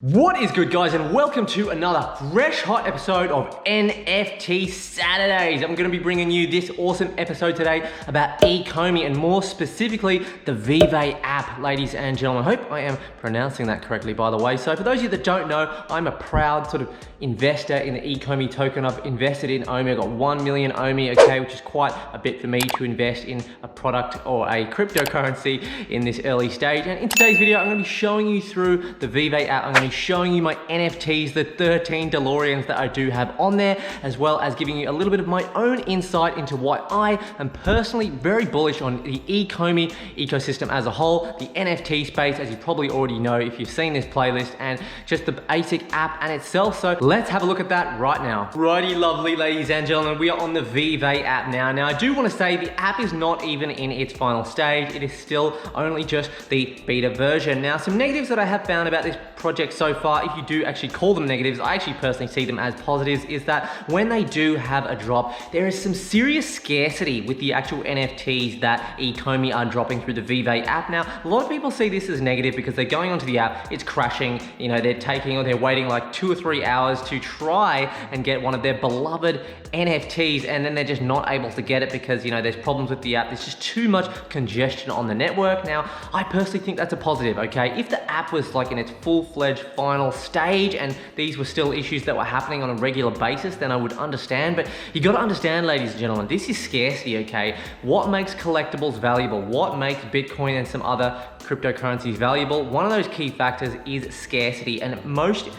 What is good, guys, and welcome to another fresh hot episode of NFT Saturdays. I'm going to be bringing you this awesome episode today about Ecomi and more specifically the Vive app, ladies and gentlemen. I hope I am pronouncing that correctly, by the way. So for those of you that don't know, I'm a proud sort of investor in the Ecomi token. I've invested in OMI. I've got 1 million OMI, okay, which is quite a bit for me to invest in a product or a cryptocurrency in this early stage. And in today's video, I'm going to be showing you through the Vive app. I'm going to be showing you my NFTs, the 13 DeLoreans that I do have on there, as well as giving you a little bit of my own insight into why I am personally very bullish on the Ecomi ecosystem as a whole, the NFT space, as you probably already know if you've seen this playlist, and just the basic app and itself. So let's have a look at that right now. Righty, lovely, ladies and gentlemen, we are on the Vive app now. Now, I do want to say the app is not even in its final stage. It is still only just the beta version. Now, some negatives that I have found about this project so far, if you do actually call them negatives, I actually personally see them as positives, is that when they do have a drop, there is some serious scarcity with the actual NFTs that Ecomi are dropping through the Vive app. Now, a lot of people see this as negative because they're going onto the app, it's crashing, you know, they're waiting like 2 or 3 hours to try and get one of their beloved NFTs, and then they're just not able to get it because, you know, there's problems with the app. There's just too much congestion on the network. Now, I personally think that's a positive, okay? If the app was like in its full-fledged final stage and these were still issues that were happening on a regular basis, then I would understand. But you got to understand, ladies and gentlemen, this is scarcity, okay? What makes collectibles valuable? What makes Bitcoin and some other cryptocurrencies valuable? One of those key factors is scarcity, and most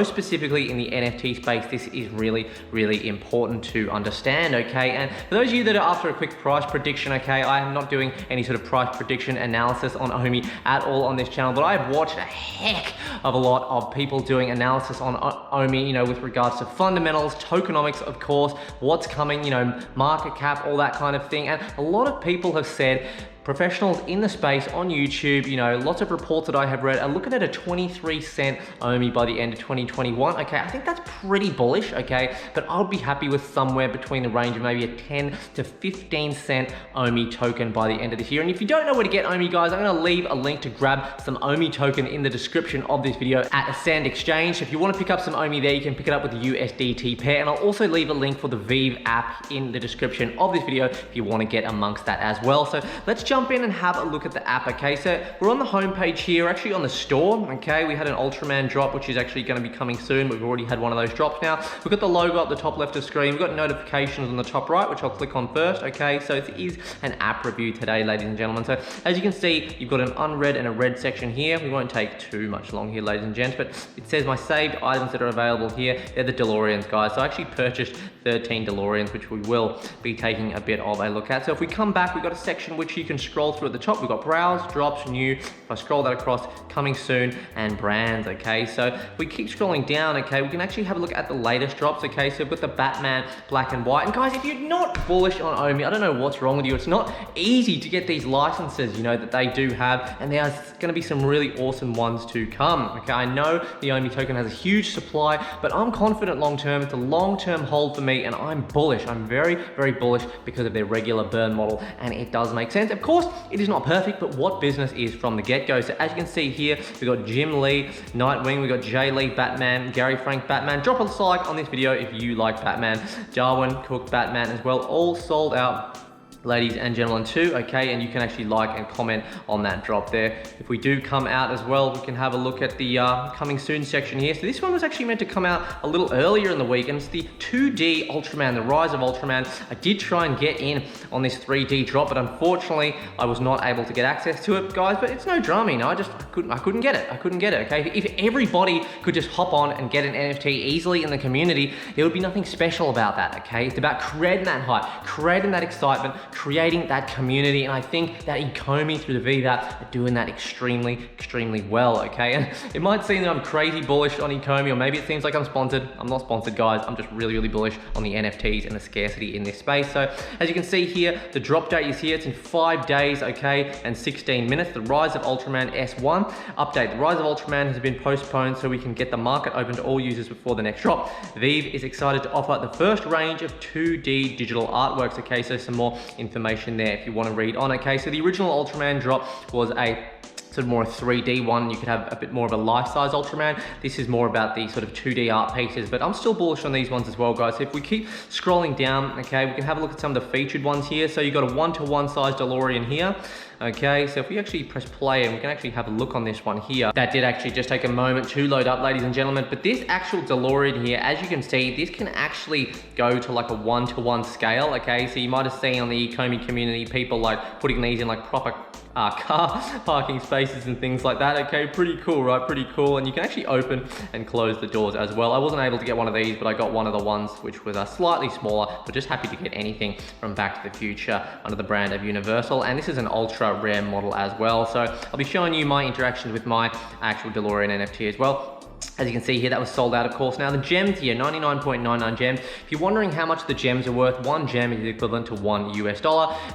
specifically in the NFT space, this is really, really important to understand, okay? And for those of you that are after a quick price prediction, okay, I am not doing any sort of price prediction analysis on OMI at all on this channel, but I've watched a heck of a lot of people doing analysis on OMI, you know, with regards to fundamentals, tokenomics, of course, what's coming, you know, market cap, all that kind of thing. And a lot of people have said, professionals in the space on YouTube, you know, lots of reports that I have read are looking at a 23-cent OMI by the end of 2021. Okay, I think that's pretty bullish, okay, but I'll be happy with somewhere between the range of maybe a 10 to 15 cent OMI token by the end of this year. And if you don't know where to get OMI, guys, I'm going to leave a link to grab some OMI token in the description of this video at a Sand Exchange. So if you want to pick up some OMI there, you can pick it up with the USDT pair, and I'll also leave a link for the Vive app in the description of this video if you want to get amongst that as well. So let's jump in and have a look at the app, okay? So we're on the home page here, actually on the store, okay? We had an Ultraman drop, which is actually going to be coming soon. We've already had one of those drops now. We've got the logo at the top left of the screen. We've got notifications on the top right, which I'll click on first, okay? So it is an app review today, ladies and gentlemen. So as you can see, you've got an unread and a read section here. We won't take too much long here, ladies and gents, but it says my saved items that are available here. They're the DeLoreans, guys. So I actually purchased 13 DeLoreans, which we will be taking a bit of a look at. So if we come back, we've got a section which you can scroll through at the top. We've got browse, drops, new. If I scroll that across, coming soon, and brands, okay? So if we keep scrolling down, okay, we can actually have a look at the latest drops, okay? So we've got the Batman black and white. And guys, if you're not bullish on OMI, I don't know what's wrong with you. It's not easy to get these licenses, you know, that they do have, and there are going to be some really awesome ones to come, okay? I know the OMI token has a huge supply, but I'm confident long-term. It's a long-term hold for me, and I'm bullish. I'm very, very bullish because of their regular burn model, and it does make sense. Of course, it is not perfect, but what business is from the get-go? So as you can see here, we've got Jim Lee, Nightwing, we've got Jay Lee, Batman, Gary Frank, Batman. Drop a like on this video if you like Batman. Darwin Cook, Batman as well, all sold out, ladies and gentlemen, too, okay? And you can actually like and comment on that drop there. If we do come out as well, we can have a look at the coming soon section here. So this one was actually meant to come out a little earlier in the week, and it's the 2D Ultraman, the rise of Ultraman. I did try and get in on this 3D drop, but unfortunately I was not able to get access to it, guys. But it's no drama, you know, I couldn't get it, okay? If everybody could just hop on and get an NFT easily in the community, there would be nothing special about that, okay? It's about creating that hype, creating that excitement, creating that community, and I think that Ecomi through the Veve app are doing that extremely, extremely well, okay? And it might seem that I'm crazy bullish on Ecomi, or maybe it seems like I'm sponsored. I'm not sponsored, guys. I'm just really, really bullish on the NFTs and the scarcity in this space. So as you can see here, the drop date is here. It's in 5 days, okay, and 16 minutes. The rise of Ultraman S1 update. The rise of Ultraman has been postponed so we can get the market open to all users before the next drop. Veve is excited to offer the first range of 2D digital artworks, okay? So some more information there if you want to read on, okay? So the original Ultraman drop was a sort of more a 3D one. You could have a bit more of a life-size Ultraman. This is more about the sort of 2D art pieces, but I'm still bullish on these ones as well, guys. So if we keep scrolling down, okay, we can have a look at some of the featured ones here. So you've got a 1-to-1 size DeLorean here. Okay, so if we actually press play, and we can actually have a look on this one here. That did actually just take a moment to load up, ladies and gentlemen. But this actual DeLorean here, as you can see, this can actually go to like a 1-to-1 scale, okay? So you might have seen on the Ecomi community, people like putting these in like proper car parking spaces and things like that. Okay, pretty cool, right? Pretty cool. And you can actually open and close the doors as well. I wasn't able to get one of these, but I got one of the ones which was slightly smaller, but just happy to get anything from Back to the Future under the brand of Universal. And this is an ultra rare model as well. So I'll be showing you my interactions with my actual DeLorean NFT as well. As you can see here, that was sold out, of course. Now the gems here, 99.99 gems. If you're wondering how much the gems are worth, 1 gem is equivalent to $1 US,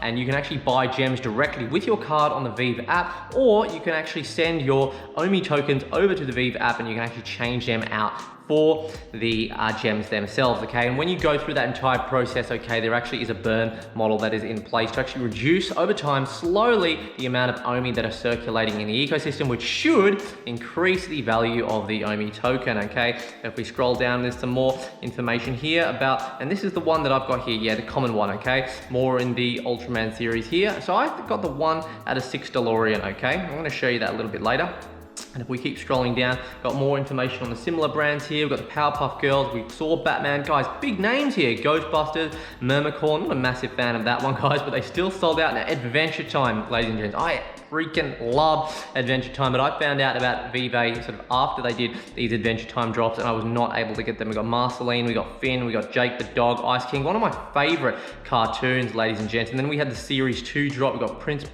and you can actually buy gems directly with your card on the Vive app, or you can actually send your OMI tokens over to the Vive app and you can actually change them out for the gems themselves, okay? And when you go through that entire process, okay, there actually is a burn model that is in place to actually reduce over time, slowly, the amount of OMI that are circulating in the ecosystem, which should increase the value of the OMI token, okay? If we scroll down, there's some more information here about, and this is the one that I've got here, yeah, the common one, okay? More in the Ultraman series here. So I've got the 1 out of 6 DeLorean, okay? I'm gonna show you that a little bit later. And if we keep scrolling down, got more information on the similar brands here. We've got the Powerpuff Girls, we saw Batman, guys, big names here. Ghostbusters, Mermicorn, not a massive fan of that one, guys, but they still sold out. Now, Adventure Time, ladies and gents, I freaking love Adventure Time, but I found out about Veve sort of after they did these Adventure Time drops, and I was not able to get them. We got Marceline, we got Finn, we got Jake the Dog, Ice King, one of my favorite cartoons, ladies and gents. And then we had the Series 2 drop. We got Princess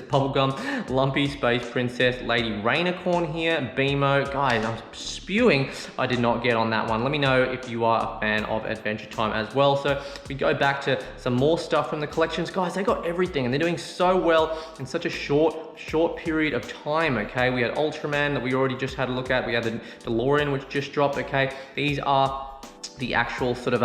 Bubblegum, Lumpy Space Princess, Lady Rainicorn here, BMO. Guys, I'm spewing I did not get on that one. Let me know if you are a fan of Adventure Time as well. So we go back to some more stuff from the collections. Guys, they got everything and they're doing so well in such a short period of time, okay? We had Ultraman that we already just had a look at. We had the DeLorean, which just dropped, okay? These are the actual sort of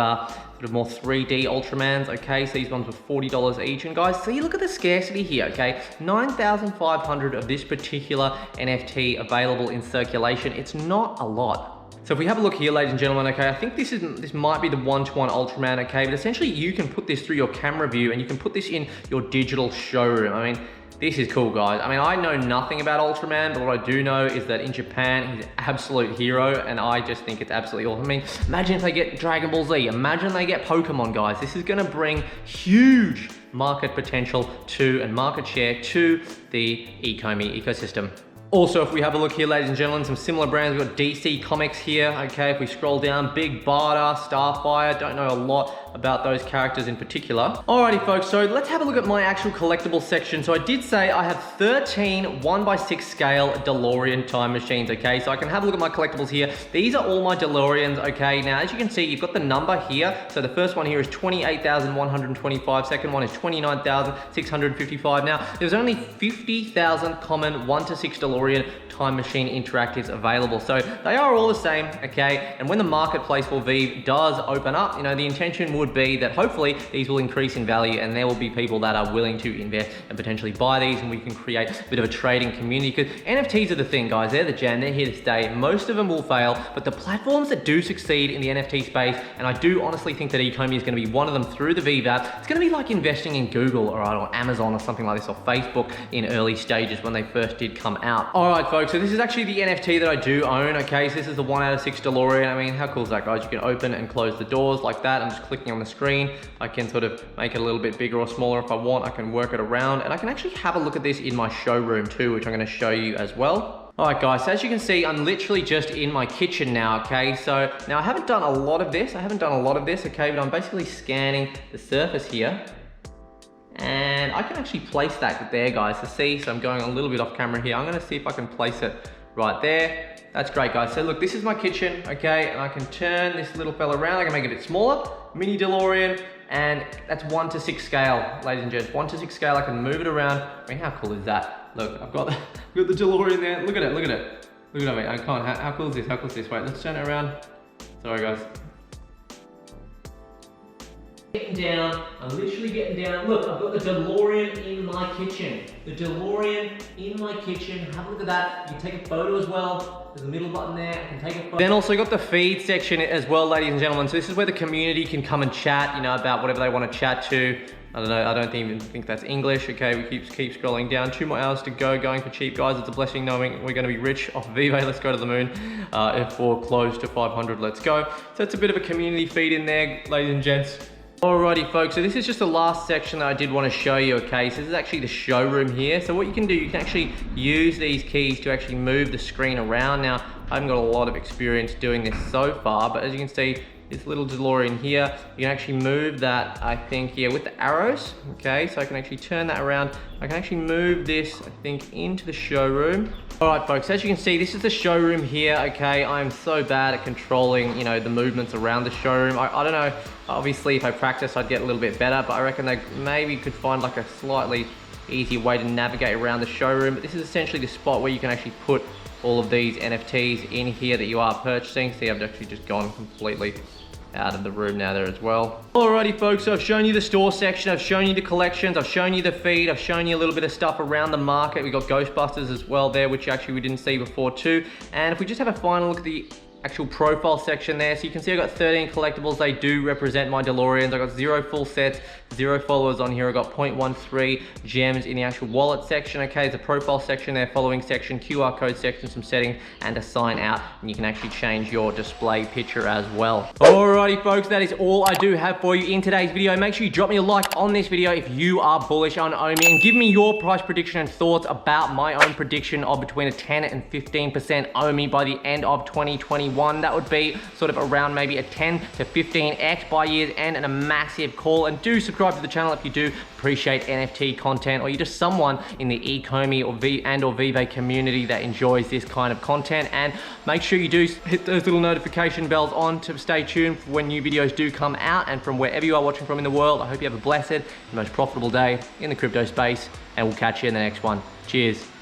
more 3D Ultramans, okay? So these ones were $40 each. And guys, see, look at the scarcity here, okay? 9,500 of this particular NFT available in circulation. It's not a lot. So if we have a look here, ladies and gentlemen, okay, I think this might be the 1-to-1 Ultraman, okay? But essentially you can put this through your camera view and you can put this in your digital showroom. I mean, this is cool, guys. I mean, I know nothing about Ultraman, but what I do know is that in Japan, he's an absolute hero, and I just think it's absolutely awesome. I mean, imagine if they get Dragon Ball Z. Imagine they get Pokemon, guys. This is gonna bring huge market potential to, and market share to, the Ecomi ecosystem. Also, if we have a look here, ladies and gentlemen, some similar brands. We've got DC Comics here, okay? If we scroll down, Big Barda, Starfire, don't know a lot about those characters in particular. Alrighty, folks, so let's have a look at my actual collectible section. So I did say I have 13 1x6 scale DeLorean time machines, okay? So I can have a look at my collectibles here. These are all my DeLoreans, okay? Now, as you can see, you've got the number here. So the first one here is 28,125. Second one is 29,655. Now, there's only 50,000 common 1-to-6 DeLorean time machine interactives available. So they are all the same, okay? And when the marketplace for Veve does open up, you know, the intention would be that hopefully these will increase in value and there will be people that are willing to invest and potentially buy these, and we can create a bit of a trading community, because NFTs are the thing, guys. They're the jam. They're here to stay. Most of them will fail, but the platforms that do succeed in the NFT space, and I do honestly think that Ecomi is going to be one of them through the Vive app. It's going to be like investing in Google or Amazon or something like this, or Facebook in early stages when they first did come out. All right, folks, so this is actually the NFT that I do own, okay? So this is the 1/6 DeLorean. I mean, how cool is that, guys? You can open and close the doors like that. I'm just clicking on the screen. I can sort of make it a little bit bigger or smaller if I want. I can work it around, and I can actually have a look at this in my showroom too, which I'm going to show you as well. All right, guys, so as you can see, I'm literally just in my kitchen now, okay? So now I haven't done a lot of this. Okay? But I'm basically scanning the surface here. And I can actually place that there, guys, to see. So I'm going a little bit off camera here. I'm gonna see if I can place it right there. That's great, guys. So look, this is my kitchen, okay? And I can turn this little fella around. I can make it a bit smaller, mini DeLorean, and that's 1-to-6 scale, ladies and gents. 1-to-6 scale, I can move it around. I mean, how cool is that? Look, I've got the DeLorean there. Look at it, look at it. Look at it, I can't, how cool is this? How cool is this? Wait, let's turn it around. Sorry, guys. Getting down, I'm literally getting down. Look, I've got the DeLorean in my kitchen. The DeLorean in my kitchen. Have a look at that. You can take a photo as well. There's a middle button there. I can take a photo. Then also got the feed section as well, ladies and gentlemen. So this is where the community can come and chat, you know, about whatever they want to chat to. I don't know, I don't even think that's English. Okay, we keep scrolling down. 2 more hours to go, going for cheap, guys. It's a blessing knowing we're gonna be rich off Vive. Let's go to the moon. F4 close to 500, let's go. So it's a bit of a community feed in there, ladies and gents. Alrighty folks, so this is just the last section that I did want to show you, okay? So this is actually the showroom here. So what you can do, you can actually use these keys to actually move the screen around. Now, I haven't got a lot of experience doing this so far, but as you can see, this little DeLorean here, you can actually move that, I think, here with the arrows, okay? So I can actually turn that around. I can actually move this, I think, into the showroom. All right, folks, as you can see, this is the showroom here, okay? I'm so bad at controlling, you know, the movements around the showroom. I don't know, obviously, if I practice, I'd get a little bit better, but I reckon they maybe could find like a slightly easier way to navigate around the showroom. But this is essentially the spot where you can actually put all of these NFTs in here that you are purchasing. See, I've actually just gone completely out of the room now there as well. Alrighty folks, so I've shown you the store section, I've shown you the collections, I've shown you the feed, I've shown you a little bit of stuff around the market. We've got Ghostbusters as well there, which actually we didn't see before too. And if we just have a final look at the actual profile section there, so you can see I've got 13 collectibles. They do represent my DeLoreans. I've got 0 full sets, 0 followers on here. I've got 0.13 gems in the actual wallet section, okay? There's a profile section there, following section, QR code section, some settings, and a sign out, and you can actually change your display picture as well. Alrighty folks, that is all I do have for you in today's video. Make sure you drop me a like on this video if you are bullish on OMI, and give me your price prediction and thoughts about my own prediction of between a 10 and 15% OMI by the end of 2021. That would be sort of around maybe a 10 to 15x by year's end, and a massive call. And do subscribe to the channel if you do appreciate NFT content, or you're just someone in the Ecomi or Veve community that enjoys this kind of content. And make sure you do hit those little notification bells on to stay tuned for when new videos do come out. And from wherever you are watching from in the world, I hope you have a blessed and most profitable day in the crypto space, and we'll catch you in the next one. Cheers.